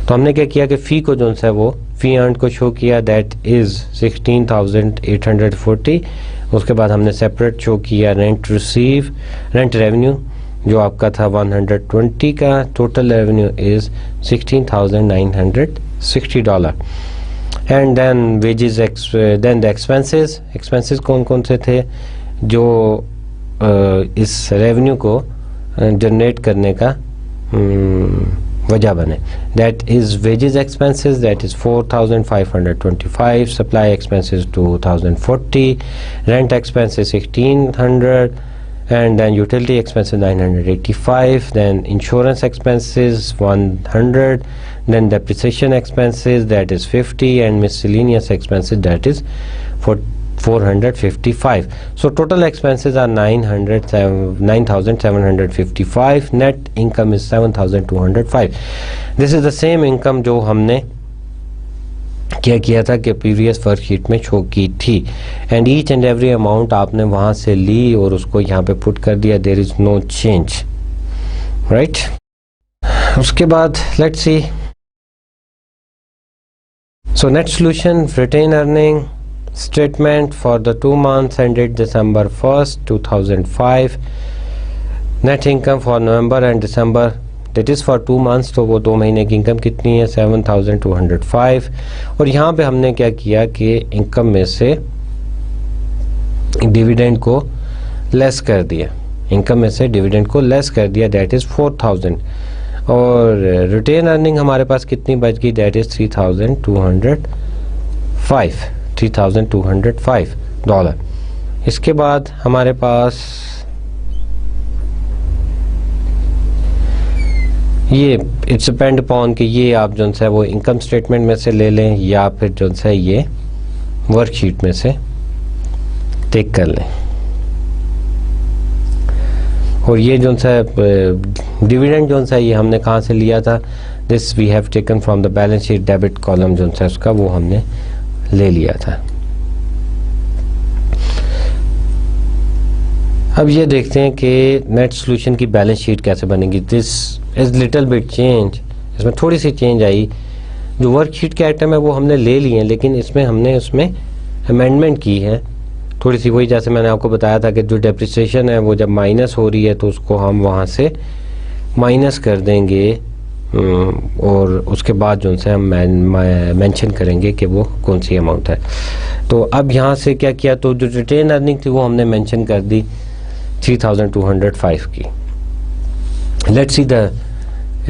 तो हमने क्या किया कि फ़ी को जो है वो फ़ी अर्न को शो किया, दैट इज़ 16,840। उसके बाद हमने सेपरेट शो किया रेंट रिसीव, रेंट रेवेन्यू जो आपका था 120 का, total revenue is $16,960 and then wages, then the expenses. Expenses कौन कौन से थे जो इस रेवेन्यू को जनरेट करने का वजह बने, that is wages expenses, that is 4,525, supply expenses 2,040, rent expenses 1,600 and then utility expenses 985, then insurance expenses 100, then depreciation expenses, that is 50, and miscellaneous expenses, that is 455. So total expenses are 9,755. Net income is 7,205. This is the same income जो हमने क्या किया था कि previous worksheet में show की थी, and each and every amount आपने वहां से ली और उसको यहाँ पे पुट कर दिया. There is no change, right. उसके बाद let's see. So net solution, retained earning statement for the 2 months ended December 1st 2005. Net income for November and December, that is for 2 months, तो वो 2 महीने की इनकम कितनी है 7,205. और यहाँ पे हमने क्या किया कि इनकम में से डिविडेंड को लेस कर दिया, इनकम में से डिविडेंड को लेस कर दिया, दैट इज़ 4,000. और रिटेन अर्निंग हमारे पास कितनी बच गई, दैट इज़ $3,205. इसके बाद हमारे पास ये इट्स डिपेंड अपॉन कि ये आप जो है वो इनकम स्टेटमेंट में से ले लें या फिर जो है ये वर्कशीट में से टेक कर लें. और ये जो है डिविडेंड जो है ये हमने कहाँ से लिया था, this we have taken from the balance sheet debit column जो है उसका वो हमने ले लिया था. अब ये देखते हैं कि नेट सॉल्यूशन की बैलेंस शीट कैसे बनेगी. This is little bit change, इसमें थोड़ी सी चेंज आई. जो वर्कशीट के आइटम है वो हमने ले लिए हैं, लेकिन इसमें हमने उसमें अमेंडमेंट की है थोड़ी सी. वही जैसे मैंने आपको बताया था कि जो डेप्रिसिएशन है वो जब माइनस हो रही है तो उसको हम वहाँ से माइनस कर देंगे और उसके बाद जो है हम मेंशन करेंगे कि वो कौन सी अमाउंट है. तो अब यहाँ से क्या किया, तो जो रिटेन अर्निंग थी वो हमने मेंशन कर दी 3,205 की. Let's see the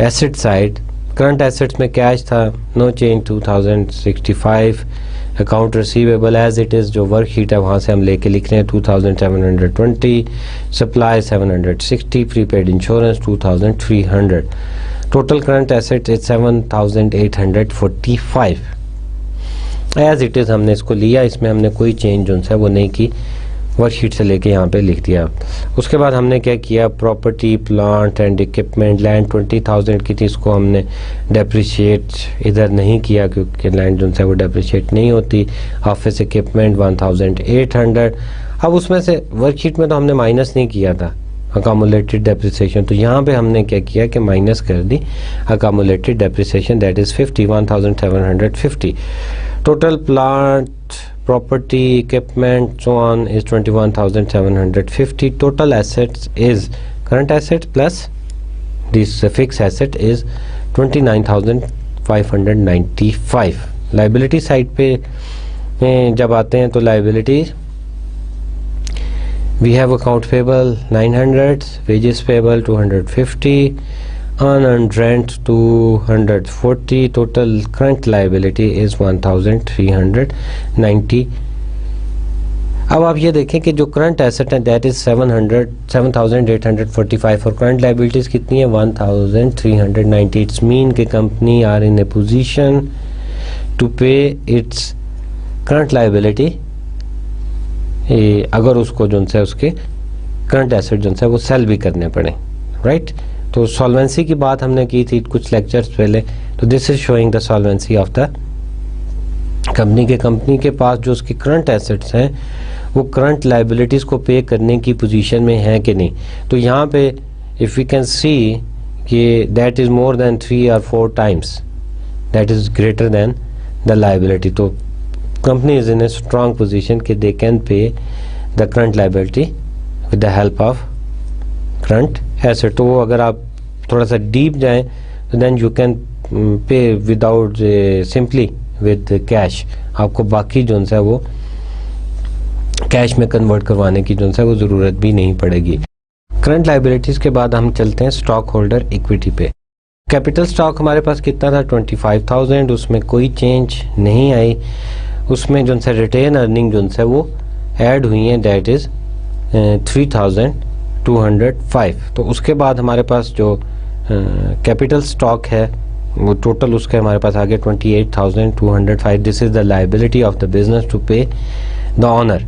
asset side. Current assets में कैश था, no change 2,065. Account receivable as it is, जो वर्कशीट है वहाँ से हम लेके लिख रहे हैं 2,720. Supply 760. Prepaid insurance 2,300. Total current asset is 7,845 as it is. हमने इसको लिया, इसमें हमने कोई चेंज जो है वो नहीं की, वर्कशीट से लेके यहाँ पे लिख दिया. उसके बाद हमने क्या किया, property plant and equipment, land 20,000 की थी, इसको हमने डेप्रिशिएट इधर नहीं किया क्योंकि लैंड जो है वो डेप्रिशिएट नहीं होती. Office equipment 1,800. अब उसमें से वर्कशीट में तो हमने माइनस नहीं किया था अकामुलेटेड डेप्रिसिएशन, तो यहाँ पे हमने क्या किया कि माइनस कर दी accumulated depreciation, that is 1,750. Total plant property equipment so on is 21,750. total assets is current assets plus this fixed asset is 29,595. liability side पे जब आते हैं तो liability we have account payable 900, wages payable 250, unearned rent 240. total current liability is 1,390. अब आप ये देखें कि जो करंट एसेट है दैट इज 7,845 और करंट लाइबिलिटीज कितनी है 1,390. इट्स मीन कि company are in a position to pay its current liability अगर उसको जो है उसके करंट एसेट जो है वो सेल भी करने पड़े, राइट. तो सॉल्वेंसी की बात हमने की थी कुछ लेक्चर्स पहले, तो this is showing the solvency of the company के पास जो उसकी करंट एसेट्स हैं वो करंट लाइबिलिटीज़ को पे करने की पोजीशन में है कि नहीं. तो यहाँ पे इफ़ वी कैन सी कि that is more than 3 or 4 times, that is greater than the liability. तो company is in a strong position कि they can pay the current liability with the help of current asset. तो अगर आप थोड़ा सा deep जाएं तो then you can pay without simply with cash. आपको बाकी जो है वो कैश में कन्वर्ट करवाने की जो है वो ज़रूरत भी नहीं पड़ेगी. करंट लाइबिलिटीज़ के बाद हम चलते हैं स्टॉक होल्डर इक्विटी पे. कैपिटल स्टॉक हमारे पास कितना था 25,000, उसमें कोई चेंज नहीं आई. उसमें जो है रिटेन अर्निंग जो है वो ऐड हुई हैं, दैट इज़ 3,205. तो उसके बाद हमारे पास जो कैपिटल स्टॉक है वो टोटल उसके हमारे पास आ गया 28,205. This is the liability of the business to pay the owner.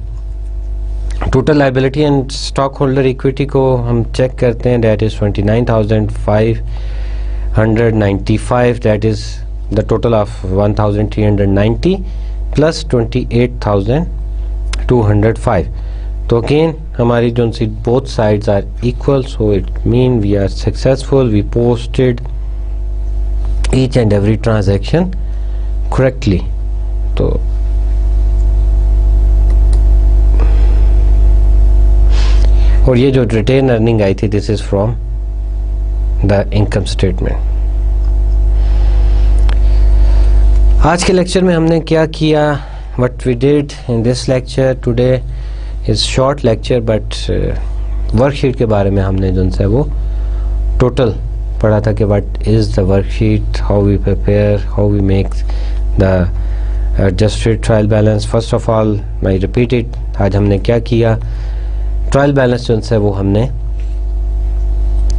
Total liability and stock holder equity को हम चेक करते हैं. That is 29,595. That is the total of 1,390 plus 28,205. तो अगेन हमारी जो see both sides are equal, so it mean we are successful. We posted each and every transaction correctly. तो और ये जो रिटेन अर्निंग आई थी, this is from the income statement. आज के लेक्चर में हमने क्या किया, what we did in this lecture today is short lecture, but worksheet के बारे में हमने जो है वो टोटल पढ़ा था कि what is the worksheet, how we prepare, how we make the adjusted trial balance. First of all I repeat it. आज हमने क्या किया, ट्रायल बैलेंस जो है वो हमने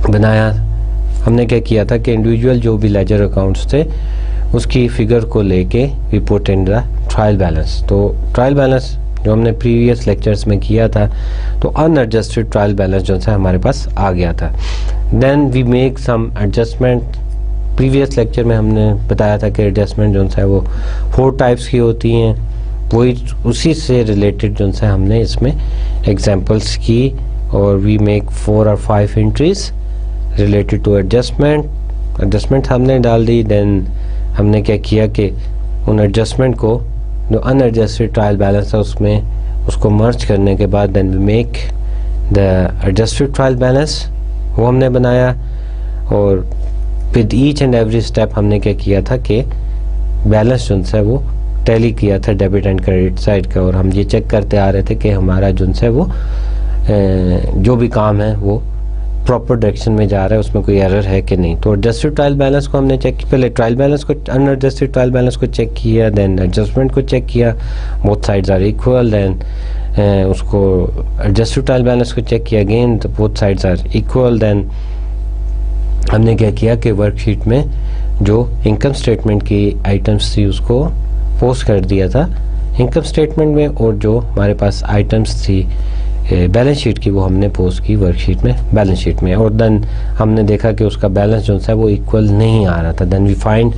बनाया. हमने क्या किया था कि इंडिविजुअल जो भी लेजर अकाउंट्स थे उसकी फिगर को लेके we put in the trial balance. तो ट्रायल बैलेंस जो हमने प्रीवियस लेक्चर्स में किया था, तो अनएडजस्टेड ट्रायल बैलेंस जो है हमारे पास आ गया था. Then we make some adjustment. Previous lecture में हमने बताया था कि एडजस्टमेंट जो है वो 4 टाइप्स की होती हैं. वही उसी से रिलेटेड जो है हमने इसमें एग्जांपल्स की, और वी मेक 4 और 5 entries related to adjustment. Adjustment हमने डाल दी. देन हमने क्या किया कि उन एडजस्टमेंट को जो अनएडजस्टेड ट्रायल बैलेंस है उसमें उसको मर्ज करने के बाद then we make the adjusted trial balance, वो हमने बनाया. और with each and every step हमने क्या किया था कि बैलेंस जो है वो टैली किया था डेबिट एंड क्रेडिट साइड का, और हम ये चेक करते आ रहे थे कि हमारा जो है वो जो भी काम है वो प्रॉपर डायरेक्शन में जा रहा है, उसमें कोई एरर है कि नहीं. तो एडजस्टेड ट्रायल बैलेंस को हमने चेक, पहले ट्रायल बैलेंस को, अनएडजस्टेड ट्रायल बैलेंस को चेक किया, देन एडजस्टमेंट को चेक किया, both sides are equal. Then उसको एडजस्टेड ट्रायल बैलेंस को चेक किया, अगेन तो both sides are equal. Then हमने क्या किया कि वर्कशीट में जो इनकम स्टेटमेंट की आइटम्स थी उसको पोस्ट कर दिया था इनकम स्टेटमेंट में, और जो हमारे पास आइटम्स थी बैलेंस शीट की वो हमने पोस्ट की वर्कशीट में, बैलेंस शीट में. और देन हमने देखा कि उसका बैलेंस जो है वो इक्वल नहीं आ रहा था. Then we find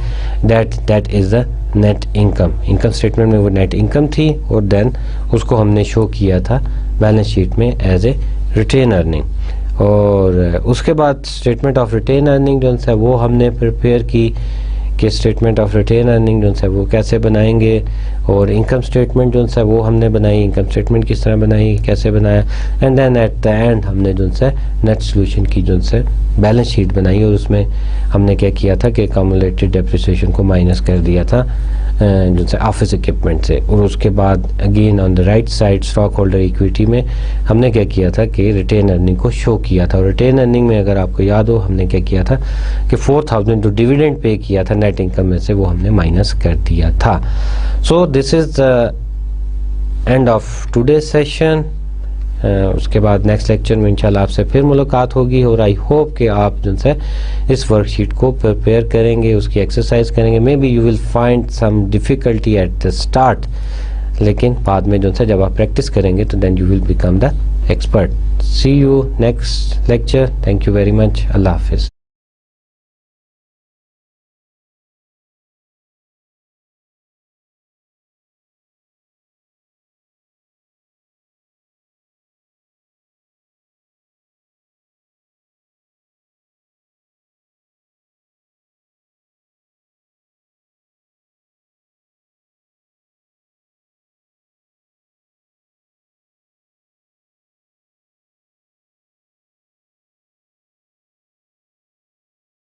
that is the net income. Income statement में वो नेट इनकम थी, और देन उसको हमने शो किया था बैलेंस शीट में एज ए रिटेन अर्निंग. और उसके बाद स्टेटमेंट ऑफ रिटेन अर्निंग जो है वो हमने प्रिपेयर की कि स्टेटमेंट ऑफ रिटेन अर्निंग जो है वो कैसे बनाएंगे, और इनकम स्टेटमेंट जो है वो हमने बनाई, इनकम स्टेटमेंट किस तरह बनाई, कैसे बनाया. And then at the end हमने जो है नेट सोल्यूशन की जो है बैलेंस शीट बनाई, और उसमें हमने क्या किया था कि कम्युलेटेड डेप्रिसिएशन को माइनस कर दिया था जो है ऑफिस इक्विपमेंट से. और उसके बाद again on the right side stock holder equity में हमने क्या किया था कि रिटेन अर्निंग को शो किया था. और रिटेन अर्निंग में अगर आपको याद हो हमने क्या किया था कि 4,000 जो डिविडेंड पे किया था नेट इनकम में से वो हमने माइनस कर दिया था. So this is the end of today session. उसके बाद नेक्स्ट लेक्चर में इंशाल्लाह आपसे फिर मुलाकात होगी, और आई होप कि आप जो है इस वर्कशीट को प्रिपेयर करेंगे, उसकी एक्सरसाइज करेंगे. May be you will find some difficulty at the start, लेकिन बाद में जो है जब आप प्रैक्टिस करेंगे तो then you will become the expert. See you next lecture. Thank you very much. अल्लाह हाफिज़.